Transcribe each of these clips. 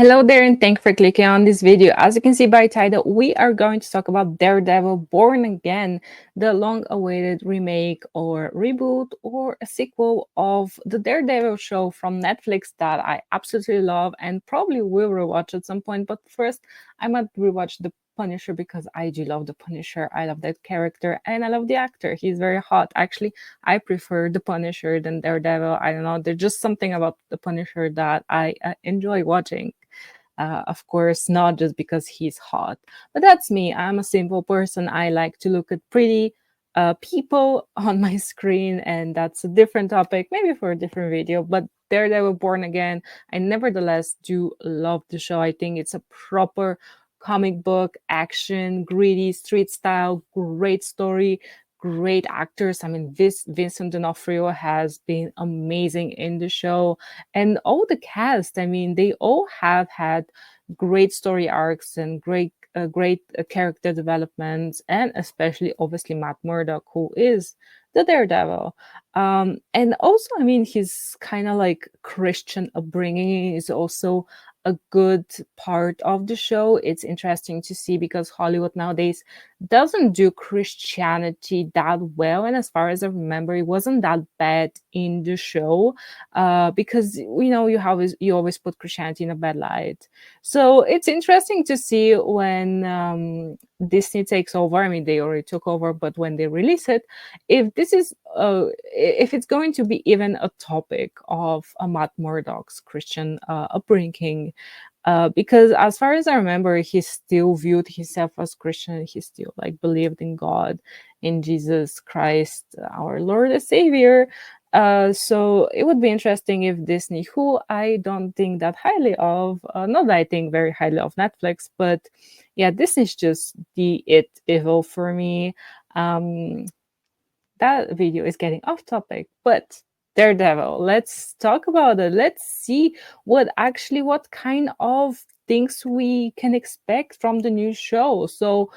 Hello there, and thank you for clicking on this video. As you can see by title, we are going to talk about Daredevil Born Again, the long-awaited remake or reboot or a sequel of the Daredevil show from Netflix that I absolutely love and probably will rewatch at some point. But first, I might rewatch The Punisher because I do love The Punisher. I love that character and I love the actor. He's very hot. Actually, I prefer The Punisher than Daredevil. I don't know. There's just something about The Punisher that I enjoy watching. Of course, not just because he's hot, but that's me. I'm a simple person. I like to look at pretty people on my screen, and that's a different topic, maybe for a different video. But Daredevil Born Again, I nevertheless do love the show. I think it's a proper comic book action, gritty, street style, great story, great actors. I mean, this Vincent D'Onofrio has been amazing in the show, and all the cast. I mean, they all have had great story arcs and great character developments, and especially obviously Matt Murdock, who is the Daredevil. And also, I mean, his kind of like Christian upbringing is also a good part of the show. It's interesting to see because Hollywood nowadays doesn't do Christianity that well, and as far as I remember, it wasn't that bad in the show, because you always put Christianity in a bad light. So it's interesting to see when Disney takes over. I mean, they already took over, but when they release it, if it's going to be even a topic of Matt Murdock's Christian upbringing, because as far as I remember, he still viewed himself as Christian. He still like believed in God, in Jesus Christ, our Lord and Savior. So it would be interesting if Disney, who I don't think that highly of, not that I think very highly of Netflix, but yeah, Disney's just the it evil for me. Um, that video is getting off topic, but Daredevil, let's talk about it. Let's see what kind of things we can expect from the new show. So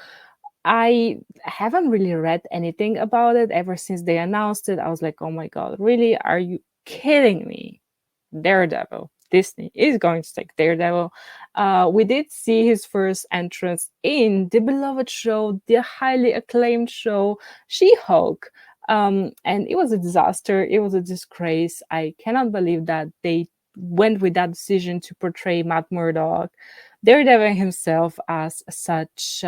I haven't really read anything about it ever since they announced it. I was like, oh my God, really? Are you kidding me? Daredevil. Disney is going to take Daredevil. We did see his first entrance in the beloved show, the highly acclaimed show, She Hulk. And it was a disaster. It was a disgrace. I cannot believe that they went with that decision to portray Matt Murdock, Daredevil himself, as such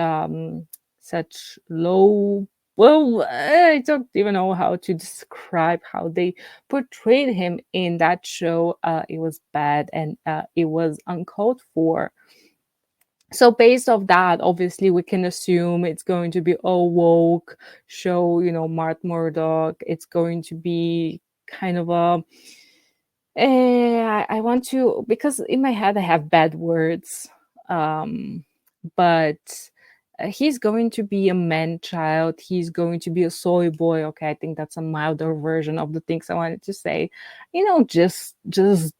low. Well, I don't even know how to describe how they portrayed him in that show. It was bad and it was uncalled for. So based off that, obviously we can assume it's going to be a woke show, Matt Murdock. It's going to be kind of a I want to, because in my head I have bad words, but he's going to be a man child. He's going to be a soy boy. Okay, I think that's a milder version of the things I wanted to say. Just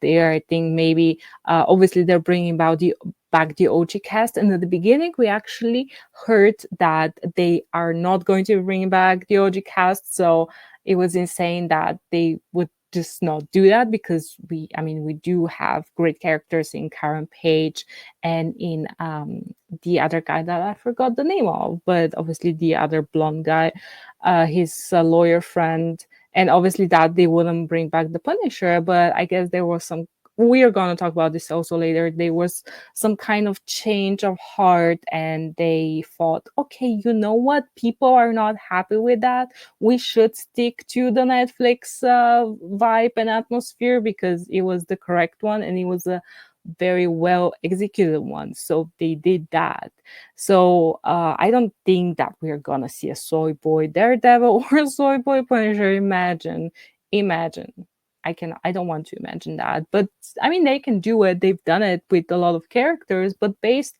there. I think maybe obviously they're bringing back the OG cast, and at the beginning we actually heard that they are not going to bring back the OG cast. So it was insane that they would just not do that, because we do have great characters in Karen Page and in the other guy that I forgot the name of, but obviously the other blonde guy, his lawyer friend, and obviously that they wouldn't bring back the Punisher. But I guess there was some. We are going to talk about this also later. There was some kind of change of heart, and they thought, okay, you know what? People are not happy with that. We should stick to the Netflix vibe and atmosphere because it was the correct one and it was a very well executed one. So they did that. So I don't think that we're gonna see a soy boy Daredevil or a soy boy Punisher. Imagine. I don't want to imagine that, but I mean they can do it. They've done it with a lot of characters, but based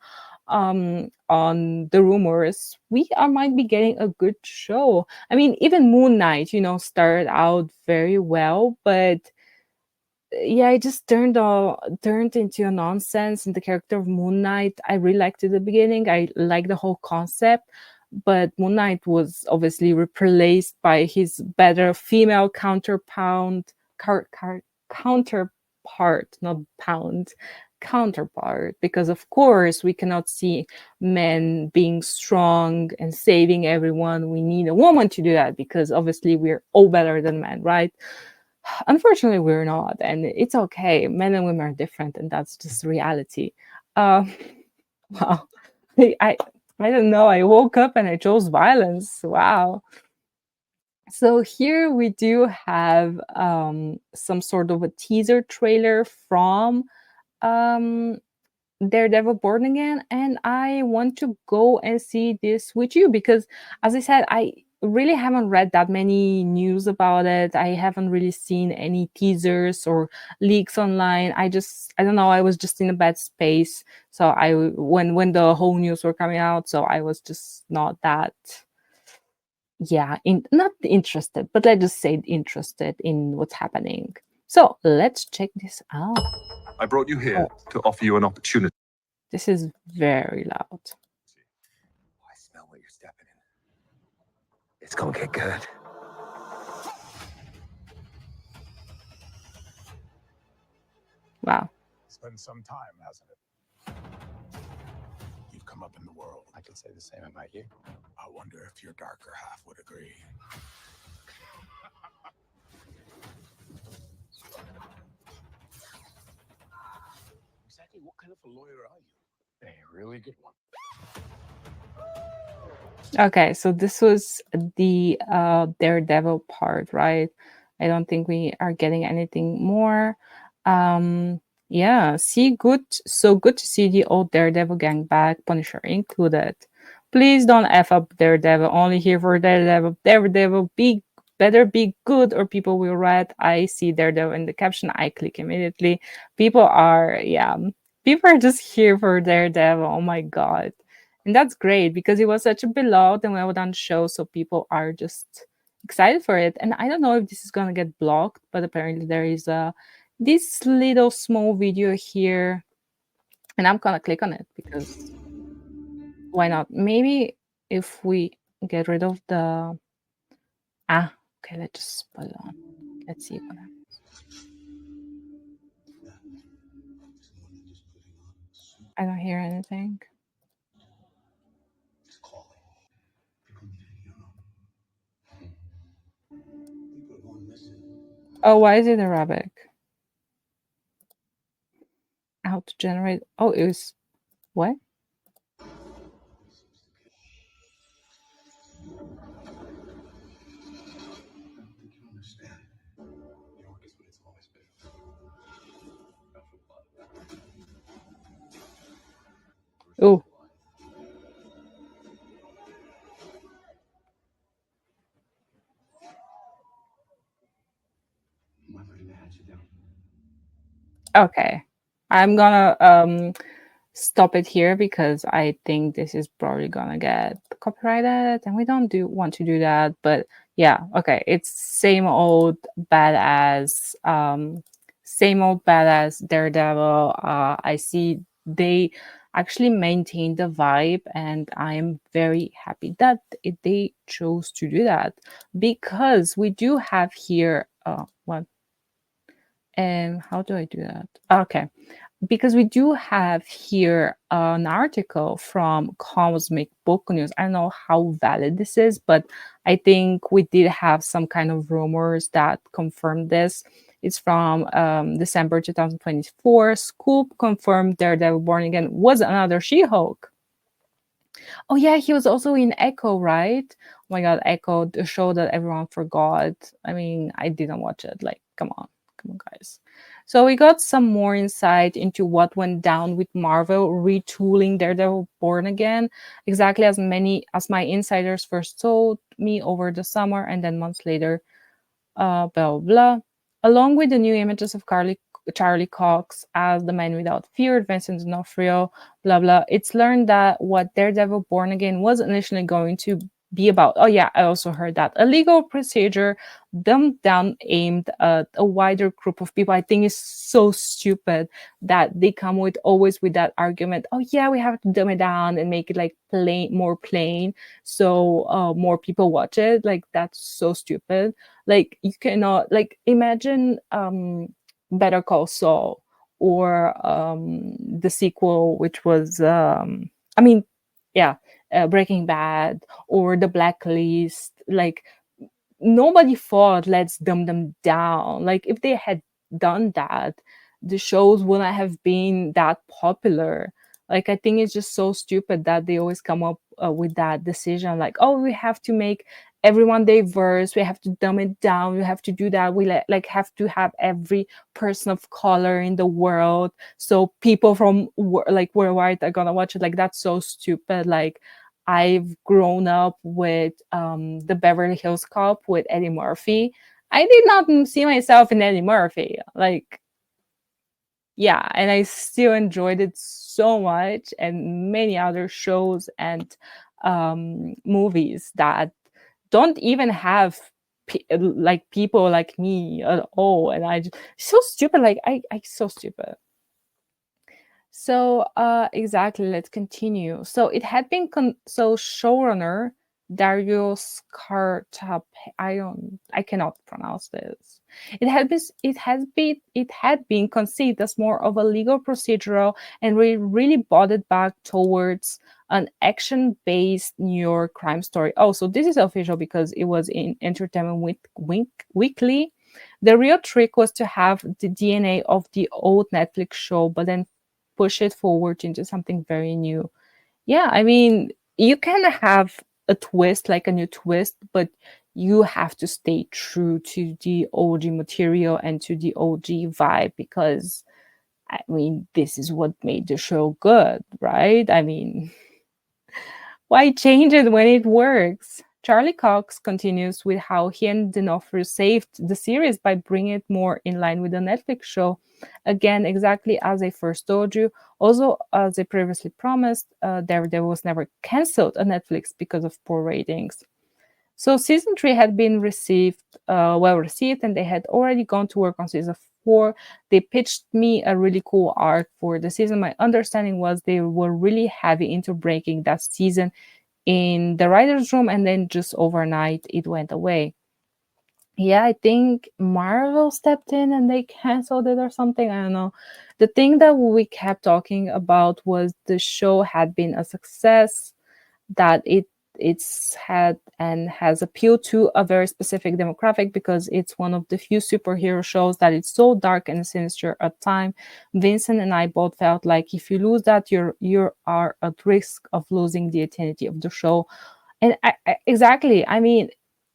on the rumors, might be getting a good show. I mean, even Moon Knight, started out very well, but yeah, it just turned into a nonsense. And the character of Moon Knight, I really liked it at the beginning. I like the whole concept, but Moon Knight was obviously replaced by his better female counterpart, not pound, counterpart, because of course we cannot see men being strong and saving everyone. We need a woman to do that because obviously we're all better than men, right? Unfortunately, we're not, and it's okay. Men and women are different, and that's just reality. Um, wow, I I don't know. I woke up and I chose violence. Wow. So here we do have some sort of a teaser trailer from um, Daredevil Born Again, and I want to go and see this with you because, as I said, I really haven't read that many news about it. I haven't really seen any teasers or leaks online. I don't know. I was just in a bad space, so when the whole news were coming out, so I was just not that, yeah, not interested, but let's just say interested in what's happening. So let's check this out. I brought you here Oh, to offer you an opportunity. this is very loud. I smell what you're stepping in. It's gonna get good. Wow. It's been some time, hasn't it? You've come up in the world. I could say the same about you. I wonder if your darker half would agree. Exactly what kind of a lawyer are you? A really good one. Okay, so this was the Daredevil part, right? I don't think we are getting anything more. Yeah, see, good. So good to see the old Daredevil gang back, Punisher included. Please don't F up Daredevil. Only here for Daredevil. Daredevil, better be good, or people will write. I see Daredevil in the caption. I click immediately. People are, yeah, people are just here for Daredevil. Oh my god. And that's great because it was such a beloved and well done show. So people are just excited for it. And I don't know if this is gonna get blocked, but apparently there is a this little small video here, and I'm gonna click on it because why not? Maybe if we get rid of the okay, let's just put it on. Let's see what happens. I don't hear anything. Oh, why is it Arabic? How to generate? Oh, it was what? Oh, okay. I'm gonna stop it here because I think this is probably gonna get copyrighted, and we don't do want to do that. But yeah, okay, it's same old badass Daredevil. I see they actually maintain the vibe, and I am very happy that they chose to do that because we do have here. What? And how do I do that? Okay, because we do have here an article from Cosmic Book News. I don't know how valid this is, but I think we did have some kind of rumors that confirmed this. It's from December 2024. Scoop confirmed Daredevil Born Again was another She-Hulk. Oh yeah, he was also in Echo, right? Oh my god, Echo, the show that everyone forgot. I mean, I didn't watch it. Like, come on, guys. So we got some more insight into what went down with Marvel retooling Daredevil Born Again, exactly as many as my insiders first told me over the summer, and then months later, blah blah. Along with the new images of Charlie Cox as the Man Without Fear, Vincent D'Onofrio, blah blah. It's learned that what Daredevil Born Again was initially going to be about. Oh yeah, I also heard that a legal procedure dumbed down aimed at a wider group of people. I think is so stupid that they come with always with that argument. Oh yeah, we have to dumb it down and make it like more plain, so more people watch it. Like that's so stupid. Like you cannot like imagine Better Call Saul or the sequel, which was I mean, yeah, Breaking Bad or The Blacklist. Like, nobody thought, let's dumb them down. Like, if they had done that, the shows wouldn't have been that popular. Like, I think it's just so stupid that they always come up with that decision, like, oh, we have to make everyone diverse, we have to dumb it down, we have to do that, we like have to have every person of color in the world so people from like worldwide are gonna watch it. Like, that's so stupid. Like, I've grown up with the Beverly Hills Cop with Eddie Murphy. I did not see myself in Eddie Murphy. Like, yeah, and I still enjoyed it so much, and many other shows and movies that don't even have like people like me at all. And I just so stupid. Like, I so stupid. So exactly, let's continue. So it had been so showrunner Darius Kartap, I cannot pronounce this. It had been conceived as more of a legal procedural, and we really brought it back towards an action-based New York crime story. Oh, so this is official because it was in Entertainment Weekly. The real trick was to have the DNA of the old Netflix show, but then push it forward into something very new. Yeah, I mean, you can have a twist, like a new twist, but you have to stay true to the OG material and to the OG vibe, because I mean, this is what made the show good, right? I mean, why change it when it works? Charlie Cox continues with how he and D'Onofrio saved the series by bringing it more in line with the Netflix show. Again, exactly as I first told you. Also, as I previously promised, Daredevil was never cancelled on Netflix because of poor ratings. So season 3 had been well received, and they had already gone to work on season 4. They pitched me a really cool arc for the season. My understanding was they were really heavy into breaking that season in the writer's room, and then just overnight it went away. Yeah, I think Marvel stepped in and they canceled it or something. I don't know. The thing that we kept talking about was the show had been a success, that it's had and has appealed to a very specific demographic because it's one of the few superhero shows that it's so dark and sinister at time. Vincent and I both felt like if you lose that, you are at risk of losing the identity of the show. And exactly, I mean,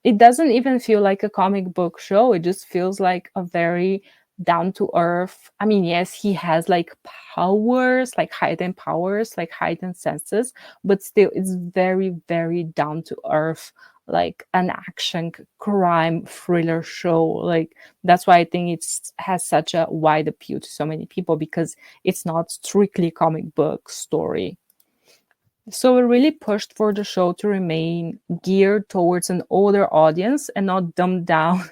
it doesn't even feel like a comic book show. It just feels like a very down to earth. I mean, yes, he has like powers, like heightened powers, like heightened senses, but still it's very, very down to earth, like an action crime thriller show. Like, that's why I think it's has such a wide appeal to so many people, because it's not strictly comic book story. So we really pushed for the show to remain geared towards an older audience and not dumbed down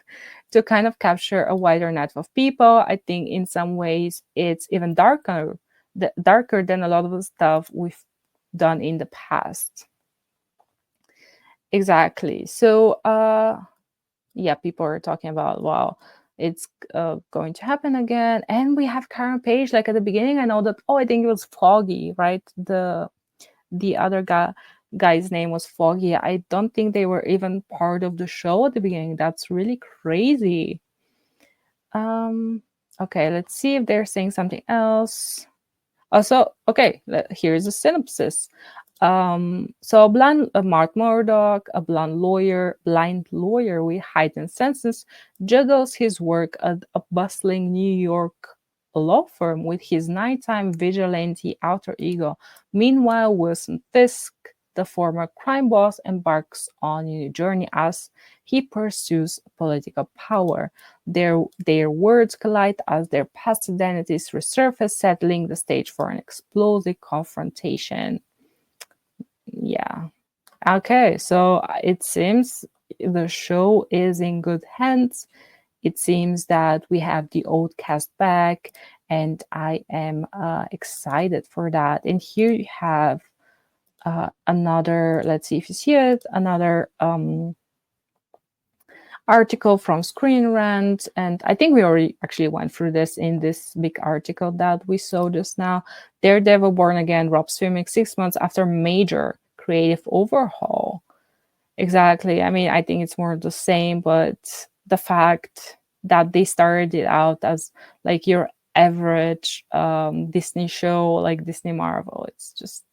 to kind of capture a wider net of people. I think in some ways it's even darker than a lot of the stuff we've done in the past. Exactly. So yeah, people are talking about, wow, it's going to happen again. And we have Karen Page. Like, at the beginning, I know that, oh, I think it was Foggy, right? The other guy's name was Foggy. I don't think they were even part of the show at the beginning. That's really crazy. Okay, let's see if they're saying something else. Also, okay, here's a synopsis. So Mark Murdoch, a blind lawyer with heightened senses, juggles his work at a bustling New York law firm with his nighttime vigilante alter ego. Meanwhile, Wilson Fisk, the former crime boss, embarks on a new journey as he pursues political power. Their words collide as their past identities resurface, settling the stage for an explosive confrontation. Yeah. Okay, so it seems the show is in good hands. It seems that we have the old cast back, and I am excited for that. And here you have another, let's see if you see it, another article from Screen Rant, and I think we already actually went through this in this big article that we saw just now. Daredevil Born Again robs filming 6 months after major creative overhaul. Exactly. I mean, I think it's more of the same, but the fact that they started it out as like your average Disney show, like Disney Marvel, it's just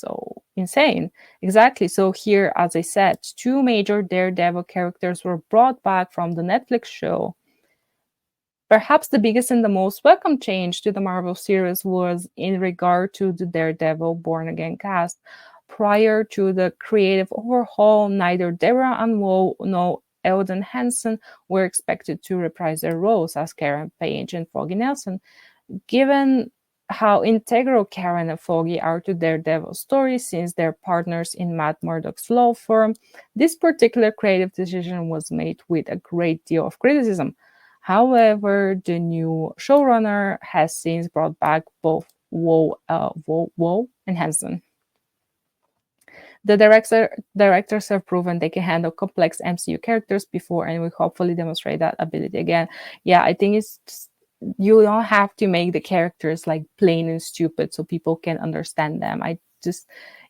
so insane. Exactly. So here, as I said, two major Daredevil characters were brought back from the Netflix show. Perhaps the biggest and the most welcome change to the Marvel series was in regard to the Daredevil Born Again cast. Prior to the creative overhaul, neither Deborah Ann Woll nor Eldon Henson were expected to reprise their roles as Karen Page and Foggy Nelson. Given how integral Karen and Foggy are to Daredevil's story since they're partners in Matt Murdock's law firm, this particular creative decision was made with a great deal of criticism. However, the new showrunner has since brought back both Woll and Henson. The directors have proven they can handle complex MCU characters before, and will hopefully demonstrate that ability again. Yeah, I think it's just, you don't have to make the characters like plain and stupid so people can understand them.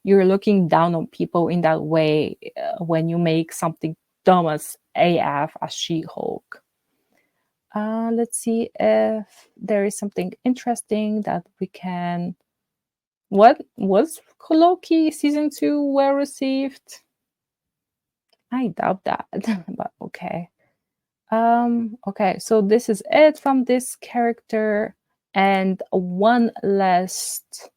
You're looking down on people in that way when you make something dumb as AF as She-Hulk. Let's see if there is something interesting that we can. What was Loki season 2 well received? I doubt that, but okay. Okay, so this is it from this character, and one last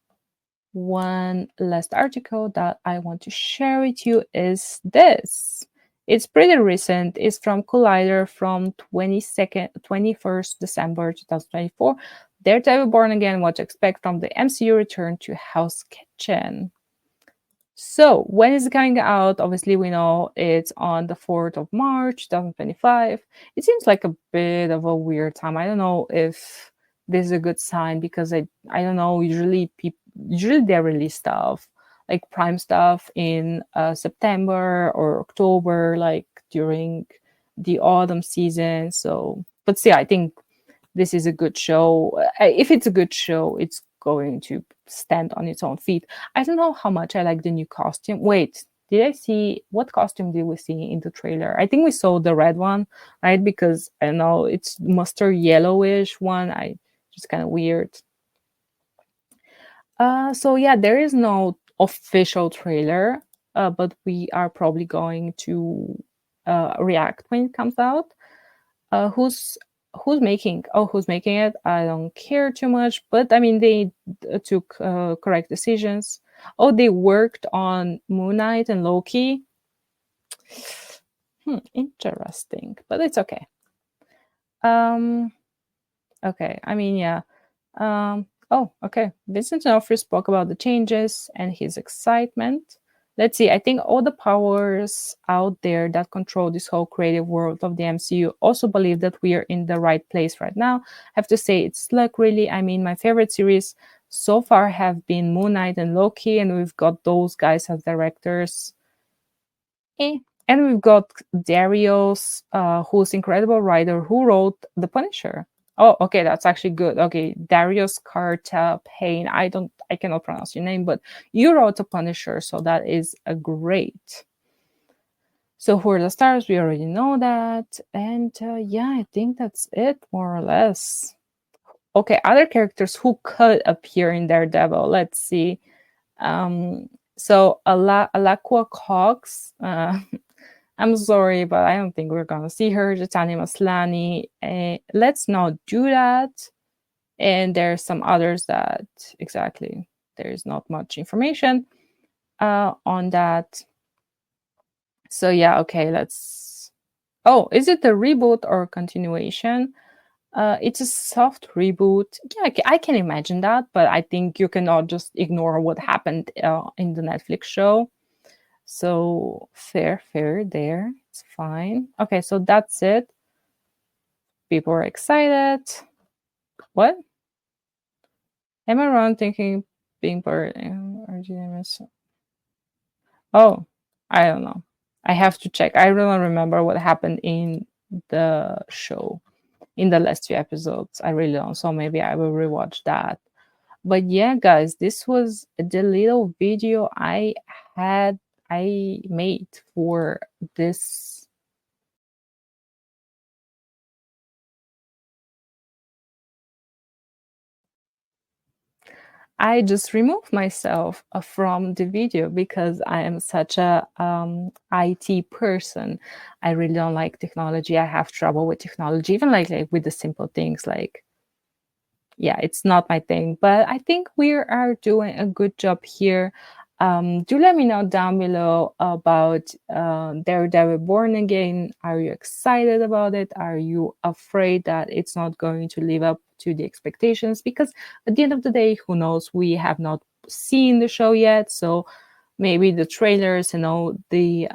article that I want to share with you is this. It's pretty recent. It's from Collider from 21st December 2024. Daredevil Born Again, what to expect from the MCU return to Hell's Kitchen. So when is it coming out? Obviously, we know it's on the 4th of March, 2025. It seems like a bit of a weird time. I don't know if this is a good sign because I don't know. Usually they release stuff like Prime stuff in September or October, like during the autumn season. So, but see, I think this is a good show. If it's a good show, it's going to stand on its own feet. I don't know how much I like the new costume. Wait, did I see what costume did we see in the trailer? I think we saw the red one, right? Because I don't know, it's mustard yellowish one. Just kind of weird. So yeah, there is no official trailer, but we are probably going to react when it comes out. Who's making it? I don't care too much, but I mean they took correct decisions. Oh, they worked on Moon Knight and Loki. Interesting, but it's okay. Okay, I mean, yeah. Oh, okay. Vincent D'Onofrio spoke about the changes and his excitement. Let's see. I think all the powers out there that control this whole creative world of the MCU also believe that we are in the right place right now. I have to say, it's luck, really. I mean, my favorite series so far have been Moon Knight and Loki, and we've got those guys as directors. And we've got Darius, who's incredible writer who wrote The Punisher. Oh, okay, that's actually good. Okay, Darius Carta Payne. I cannot pronounce your name, but you wrote The Punisher, so that is a great. So who are the stars? We already know that, and yeah, I think that's it more or less. Okay, other characters who could appear in Daredevil. Let's see. So Alakwa Cox. I'm sorry, but I don't think we're gonna see her. Jatani Maslany. Let's not do that. And there's some others that exactly there's not much information on that. So yeah, okay, let's. Oh, is it a reboot or a continuation? It's a soft reboot. Yeah, I can imagine that, but I think you cannot just ignore what happened in the Netflix show. So fair there. It's fine. Okay, so that's it. People are excited. What? Am I wrong thinking being part RGMS? Oh, I don't know. I have to check. I don't remember what happened in the show in the last few episodes. I really don't. So maybe I will rewatch that. But yeah, guys, this was the little video I made for this. I just removed myself from the video because I am such a IT person. I really don't like technology. I have trouble with technology, even like with the simple things like, yeah, it's not my thing. But I think we are doing a good job here. Do let me know down below about Daredevil Born Again. Are you excited about it? Are you afraid that it's not going to live up to the expectations? Because at the end of the day, who knows? We have not seen the show yet. So maybe the trailers and all the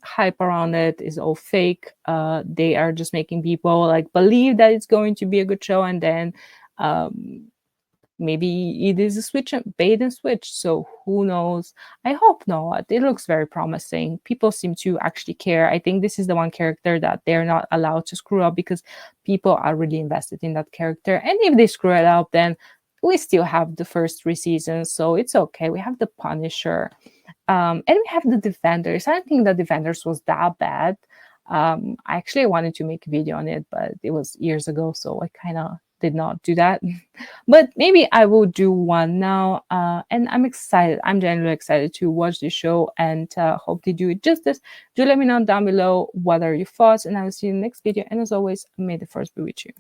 hype around it is all fake. They are just making people like believe that it's going to be a good show, and then maybe it is a switch and bait and switch. So who knows? I hope not. It looks very promising. People seem to actually care. I think this is the one character that they're not allowed to screw up because people are really invested in that character. And if they screw it up, then we still have the first 3 seasons, so it's okay. We have the Punisher. And we have the Defenders. I don't think the Defenders was that bad. Actually, I wanted to make a video on it, but it was years ago, so I kind of did not do that. But maybe I will do one now. And I'm excited. I'm genuinely excited to watch the show and hope they do it justice. Do let me know down below what are your thoughts, and I will see you in the next video. And as always, may the force be with you.